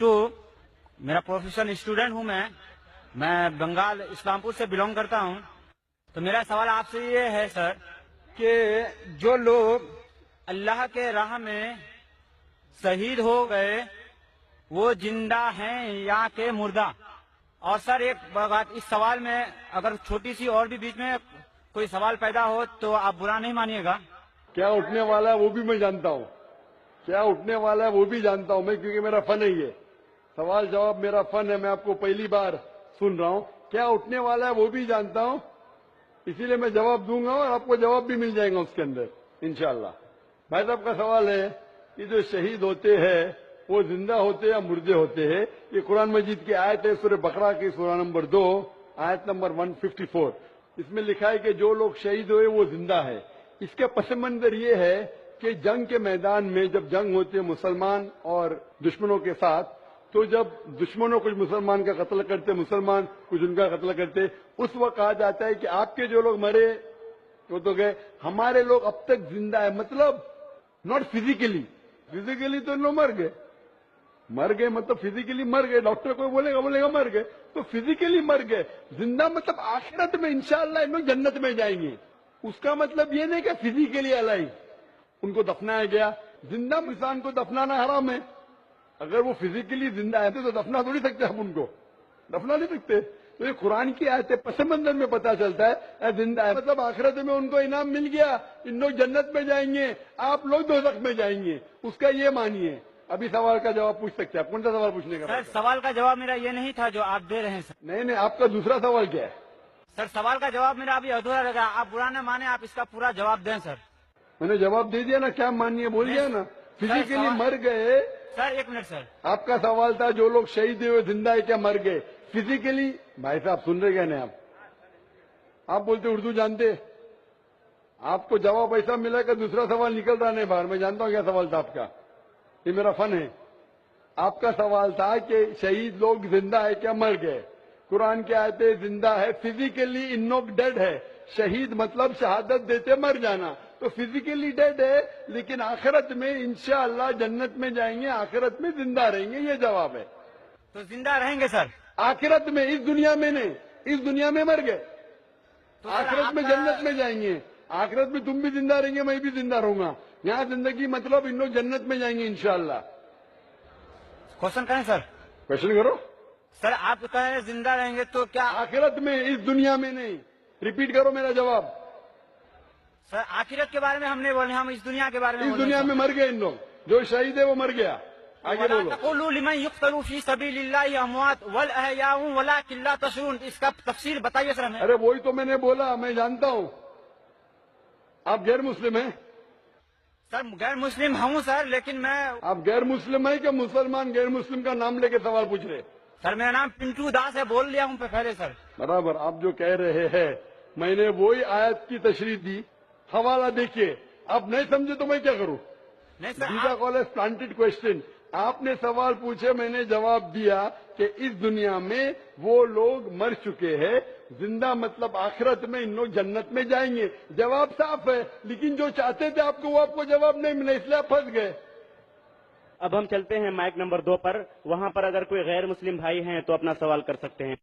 पिंटू, मेरा professional student हूँ मैं बंगाल इस्लामपुर से बिलोंग करता हूँ। तो मेरा सवाल आपसे ये है सर कि जो लोग अल्लाह के राह में शहीद हो गए वो जिंदा हैं या के मुर्दा। और सर एक बात, इस सवाल में अगर छोटी सी और भी बीच में कोई सवाल पैदा हो तो आप बुरा नहीं मानिएगा। क्या उठने वाला है वो भी मैं जानता हूँ, क्या उठने वाला है वो भी जानता हूँ मैं, क्योंकि मेरा फन है ये सवाल जवाब, मेरा फन है। मैं आपको पहली बार सुन रहा हूँ। क्या उठने वाला है वो भी जानता हूँ, इसीलिए मैं जवाब दूंगा और आपको जवाब भी मिल जाएगा उसके अंदर इंशाअल्लाह। भाई साहब का सवाल है कि जो शहीद होते हैं वो जिंदा होते या मुर्दे होते हैं। ये कुरान मजीद की आयत है, सूरह बकरा की सूरह नंबर 2 आयत नंबर 154। इसमें लिखा है कि जो लोग शहीद हुए वो जिंदा है। इसके पस मंजर ये है कि जंग के मैदान में जब जंग होती है मुसलमान और दुश्मनों के साथ, तो जब दुश्मनों कुछ मुसलमान का कत्ल करते, मुसलमान कुछ उनका कत्ल करते, उस वक्त कहा जाता है कि आपके जो लोग मरे वो तो गए, हमारे लोग अब तक जिंदा है। मतलब नॉट फिजिकली, फिजिकली तो लोग मर गए मतलब फिजिकली मर गए, डॉक्टर कोई बोलेगा मर गए, तो फिजिकली मर गए। जिंदा मतलब आखिरत में इंशाअल्लाह इन लोग जन्नत में जाएंगे। उसका मतलब ये नहीं कि फिजिकली अलाइव उनको दफनाया गया। जिंदा इंसान को दफनाना हराम है। अगर वो फिजिकली जिंदा है तो दफना थोड़ी सकते हम उनको, दफना नहीं सकते। तो ये कुरान की आयत है, पस मंजर में पता चलता है जिंदा है मतलब आखिरत में उनको इनाम मिल गया, इन लोग जन्नत में जाएंगे, आप लोग दोज़ख में जाएंगे। उसका ये मानिए। अभी सवाल का जवाब पूछ सकते हैं आप। कौन सा सवाल पूछने का? सर सवाल का जवाब मेरा ये नहीं था जो आप दे रहे हैं सर। नहीं, आपका दूसरा सवाल क्या है? सर सवाल का जवाब मेरा अभी अधूरा लगा, आप बुरा न माने, आप इसका पूरा जवाब दें सर। मैंने जवाब दे दिया ना, क्या मानिए बोल दिया ना। फिजिकली मर गए। सर एक मिनट सर, आपका सवाल था जो लोग शहीद हुए जिंदा है क्या मर गए फिजिकली। भाई साहब सुन रहे क्या नहीं आप बोलते उर्दू जानते, आपको जवाब ऐसा मिला कि दूसरा सवाल निकल रहा नहीं बाहर। मैं जानता हूं क्या सवाल था आपका, ये मेरा फन है। आपका सवाल था कि शहीद लोग जिंदा है क्या मर गए। कुरान की आयतें जिंदा है, फिजिकली इन लोग डेड है। शहीद मतलब शहादत देते मर जाना, तो फिजिकली डेड है लेकिन आखिरत में इंशाअल्लाह जन्नत में जाएंगे, आखिरत में जिंदा रहेंगे। ये जवाब है। तो जिंदा रहेंगे सर आखिरत में, इस दुनिया में नहीं, इस दुनिया में मर गए, तो आखिरत में जन्नत में जाएंगे। आखिरत में तुम भी जिंदा रहेंगे, मैं भी जिंदा रहूंगा। यहाँ जिंदगी मतलब इन लोग जन्नत में जाएंगे इंशाअल्लाह। क्वेश्चन करें सर? क्वेश्चन करो सर। आप कह रहे हैं जिंदा रहेंगे तो क्या आखिरत में, इस दुनिया में नहीं। रिपीट करो मेरा जवाब। सर आखिरत के बारे में हम नहीं बोल रहे, हम इस दुनिया के बारे में इस बोल रहे दुनिया में मर गए इन लोग, जो शहीद है वो मर गया। आगे बोलो। तक़ूलू लिमन युक़्तलू फी सबीलिल्लाहि अमवात वल अहयाउ वलाकिन ला तशऊरून। इसका तफसील बताइए सर हमें। अरे वही तो मैंने बोला, मैं जानता हूँ। आप गैर मुस्लिम हैं? सर गैर मुस्लिम हूँ सर, लेकिन मैं आप गैर मुस्लिम है कि मुसलमान गैर मुस्लिम का नाम लेके सवाल पूछ रहे? सर मेरा नाम पिंटू दास है, बोल लिया हूँ पहले सर। बराबर, आप जो कह रहे हैं मैंने वही आयत की तशरीह दी। हवाला देखिए, आप नहीं समझे तो मैं क्या करूं? नहीं सर, दीदा कॉल एज प्लांटेड क्वेश्चन। आपने सवाल पूछे, मैंने जवाब दिया कि इस दुनिया में वो लोग मर चुके हैं, जिंदा मतलब आखिरत में इन लोग जन्नत में जाएंगे। जवाब साफ है, लेकिन जो चाहते थे आपको वो आपको जवाब नहीं मिला, इसलिए आप फंस गए। अब हम चलते हैं माइक नंबर 2 पर। वहां पर अगर कोई गैर मुस्लिम भाई हैं तो अपना सवाल कर सकते हैं।